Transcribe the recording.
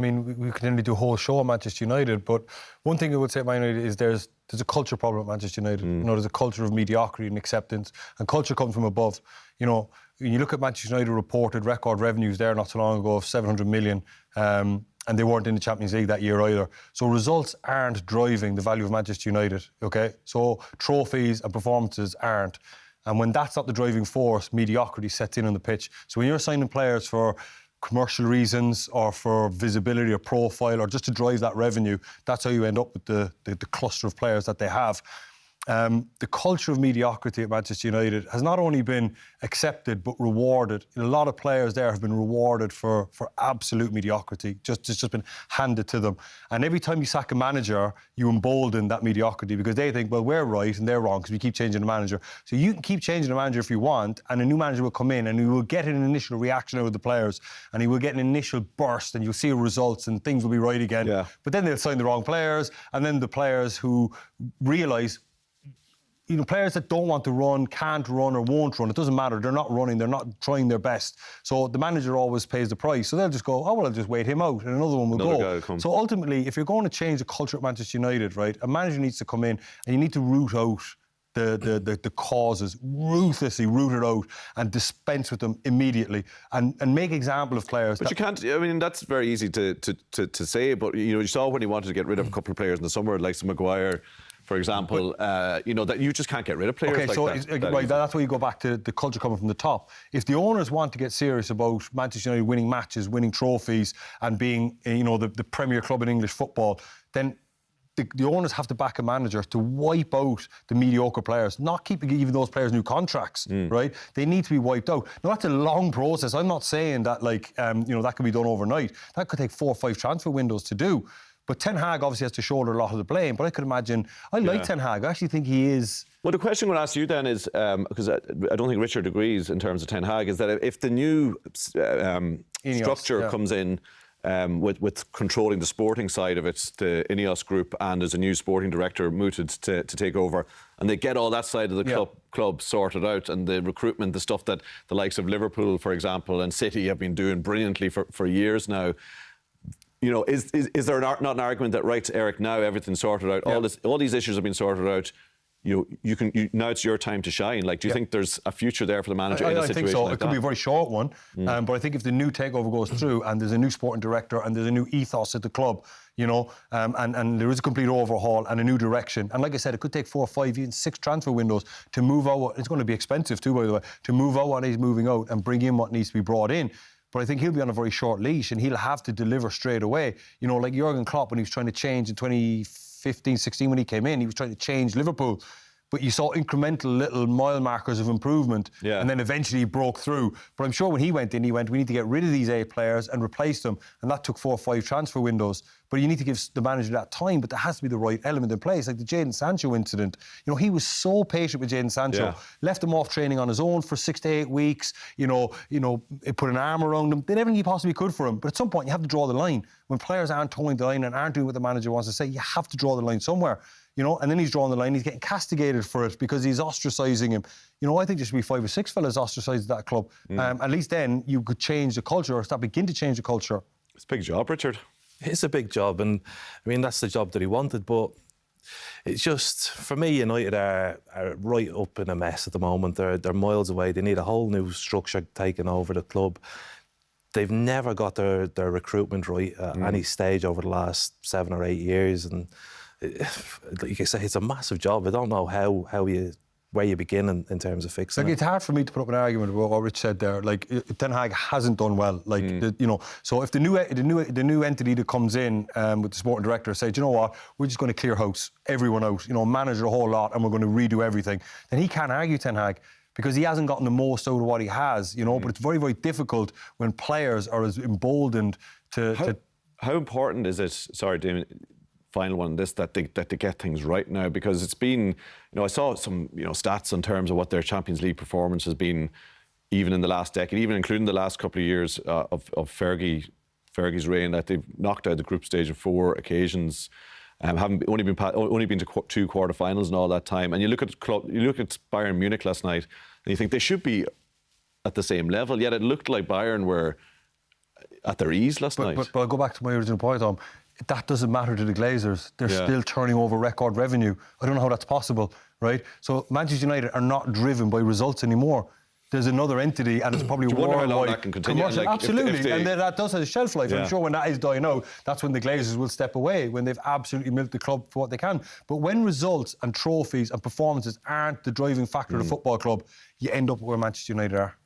I mean, we could only do a whole show on Manchester United, but one thing I would say at Man United is there's a culture problem at Manchester United. You know, there's a culture of mediocrity and acceptance, and culture comes from above. You know, when you look at Manchester United reported record revenues there not so long ago of 700 million, and they weren't in the Champions League that year either. So results aren't driving the value of Manchester United, okay? So trophies and performances aren't. And when that's not the driving force, mediocrity sets in on the pitch. So when you're signing players for commercial reasons or for visibility or profile or just to drive that revenue, that's how you end up with the cluster of players that they have. The culture of mediocrity at Manchester United has not only been accepted but rewarded. A lot of players there have been rewarded for absolute mediocrity. It's just been handed to them. And every time you sack a manager, you embolden that mediocrity because they think, well, we're right and they're wrong because we keep changing the manager. So you can keep changing the manager if you want, and a new manager will come in and he will get an initial reaction out of the players and he will get an initial burst and you'll see results and things will be right again. Yeah. But then they'll sign the wrong players, and then the players who realise, you know, players that don't want to run, can't run or won't run, it doesn't matter. They're not running, they're not trying their best. So the manager always pays the price. So they'll just go, oh, well, I'll just wait him out and another one will go. So ultimately, if you're going to change the culture at Manchester United, right, a manager needs to come in and you need to root out the causes, ruthlessly root it out and dispense with them immediately and make example of players. But you can't, I mean, that's very easy to say, but, you know, you saw when he wanted to get rid of a couple of players in the summer, like Maguire, for example, you know, that you just can't get rid of players like that. Right, that's where you go back to the culture coming from the top. If the owners want to get serious about Manchester United winning matches, winning trophies and being, you know, the premier club in English football, then the owners have to back a manager to wipe out the mediocre players, not keep giving those players new contracts, right? They need to be wiped out. Now, that's a long process. I'm not saying that, like, you know, that can be done overnight. That could take 4 or 5 transfer windows to do. But Ten Hag obviously has to shoulder a lot of the blame. But I could imagine, I like Ten Hag. I actually think he is... Well, the question I'm going to ask you then is, because I don't think Richard agrees in terms of Ten Hag, is that if the new structure comes in with controlling the sporting side of it, the Ineos group, and there's a new sporting director mooted to take over, and they get all that side of the club sorted out, and the recruitment, the stuff that the likes of Liverpool, for example, and City have been doing brilliantly for years now. You know, is there not an argument that, right, Eric, now everything's sorted out, all these issues have been sorted out, you now it's your time to shine. Like, do you think there's a future there for the manager in a situation think so. like it could be a very short one, but I think if the new takeover goes through and there's a new sporting director and there's a new ethos at the club, you know, and there is a complete overhaul and a new direction. And like I said, it could take 4 or 5, even 6 transfer windows to move out. It's going to be expensive too, by the way, to move out what he's moving out and bring in what needs to be brought in. But I think he'll be on a very short leash and he'll have to deliver straight away. You know, like Jurgen Klopp, when he was trying to change in 2015-16 when he came in, he was trying to change Liverpool. But you saw incremental little mile markers of improvement. And then eventually he broke through. But I'm sure when he went in, we need to get rid of these 8 players and replace them. And that took 4 or 5 transfer windows. But you need to give the manager that time, but there has to be the right element in place. Like the Jadon Sancho incident. You know, he was so patient with Jadon Sancho. Left him off training on his own for 6 to 8 weeks. You know, put an arm around him. Did everything he possibly could for him. But at some point, you have to draw the line. When players aren't towing the line and aren't doing what the manager wants to say, you have to draw the line somewhere. You know, and then he's drawing the line, he's getting castigated for it because he's ostracising him. You know, I think there should be 5 or 6 fellas ostracised at that club. At least then you could change the culture or begin to change the culture. It's a big job, Richard. It's a big job, and I mean, that's the job that he wanted, but it's just, for me, United are right up in a mess at the moment. They're miles away. They need a whole new structure taking over the club. They've never got their recruitment right at any stage over the last 7 or 8 years, and like I say, it's a massive job. I don't know where you begin in terms of fixing it. It's hard for me to put up an argument about what Rich said there. Like, Ten Hag hasn't done well. Like, you know, so if the new entity that comes in with the sporting director says, you know what, we're just going to clear house, everyone out, you know, manage a whole lot, and we're going to redo everything, then he can't argue Ten Hag, because he hasn't gotten the most out of what he has, you know. But it's very, very difficult when players are as emboldened to... How important is it, sorry, Damien, final one on this, that they get things right now? Because it's been, you know, I saw some, you know, stats in terms of what their Champions League performance has been, even in the last decade, even including the last couple of years of Fergie's reign, that they've knocked out the group stage on 4 occasions. Only been to 2 quarterfinals in all that time. And you look at Bayern Munich last night, and you think they should be at the same level. Yet it looked like Bayern were at their ease last night. But I'll go back to my original point, Tom. That doesn't matter to the Glazers. They're still turning over record revenue. I don't know how that's possible, right? So Manchester United are not driven by results anymore. There's another entity, and it's probably worldwide. How long that can continue? Like, absolutely, and that does have a shelf life. I'm sure when that is dying out, that's when the Glazers will step away, when they've absolutely milked the club for what they can. But when results and trophies and performances aren't the driving factor of the football club, you end up where Manchester United are.